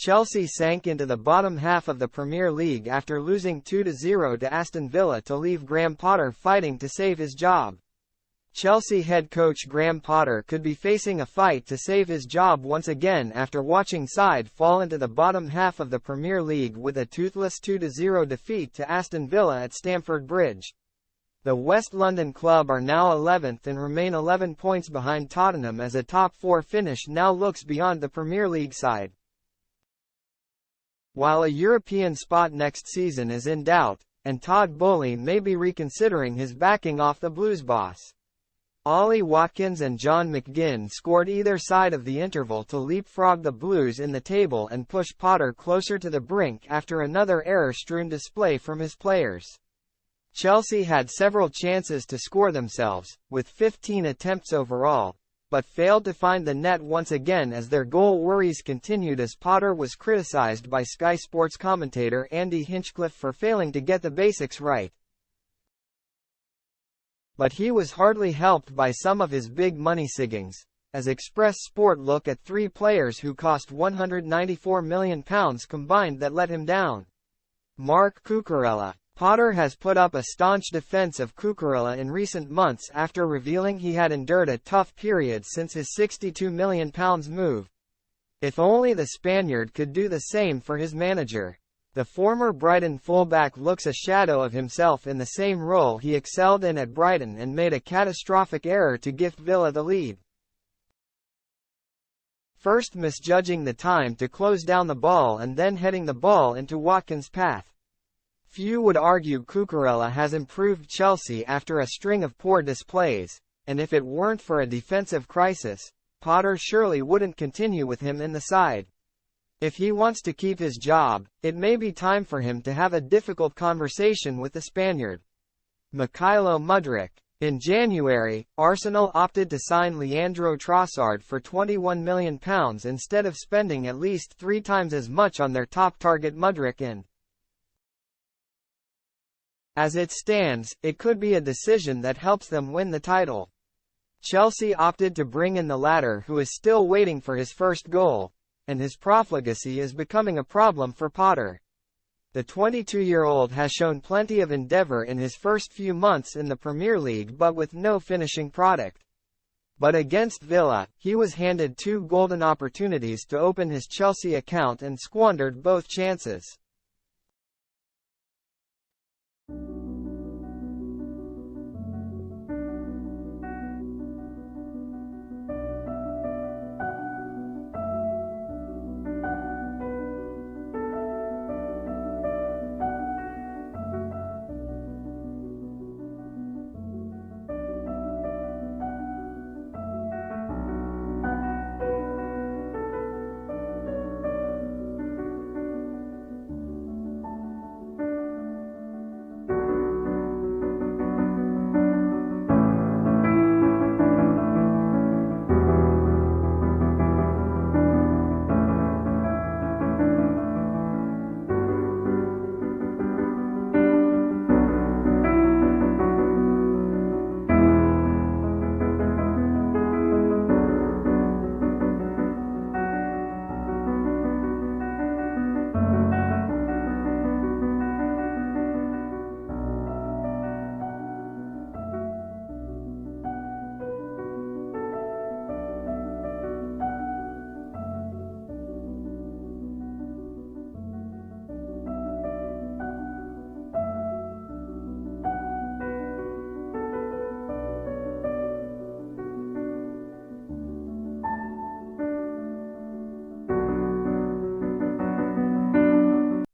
Chelsea sank into the bottom half of the Premier League after losing 2-0 to Aston Villa to leave Graham Potter fighting to save his job. Chelsea head coach Graham Potter could be facing a fight to save his job once again after watching side fall into the bottom half of the Premier League with a toothless 2-0 defeat to Aston Villa at Stamford Bridge. The West London club are now 11th and remain 11 points behind Tottenham as a top four finish now looks beyond the Premier League side. While a European spot next season is in doubt, and Todd Boehly may be reconsidering his backing off the Blues boss. Ollie Watkins and John McGinn scored either side of the interval to leapfrog the Blues in the table and push Potter closer to the brink after another error-strewn display from his players. Chelsea had several chances to score themselves, with 15 attempts overall, but failed to find the net once again as their goal worries continued as Potter was criticised by Sky Sports commentator Andy Hinchcliffe for failing to get the basics right. But he was hardly helped by some of his big money signings, as Express Sport look at three players who cost £194 million combined that let him down. Marc Cucurella. Potter has put up a staunch defense of Cucurella in recent months after revealing he had endured a tough period since his £62 million move. If only the Spaniard could do the same for his manager. The former Brighton fullback looks a shadow of himself in the same role he excelled in at Brighton and made a catastrophic error to gift Villa the lead. First misjudging the time to close down the ball and then heading the ball into Watkins' path. Few would argue Cucurella has improved Chelsea after a string of poor displays, and if it weren't for a defensive crisis, Potter surely wouldn't continue with him in the side. If he wants to keep his job, it may be time for him to have a difficult conversation with the Spaniard. Mykhailo Mudryk. In January, Arsenal opted to sign Leandro Trossard for £21 million instead of spending at least 3 times as much on their top target Mudryk in. As it stands, it could be a decision that helps them win the title. Chelsea opted to bring in the latter who is still waiting for his first goal, and his profligacy is becoming a problem for Potter. The 22-year-old has shown plenty of endeavour in his first few months in the Premier League but with no finishing product. But against Villa, he was handed 2 golden opportunities to open his Chelsea account and squandered both chances.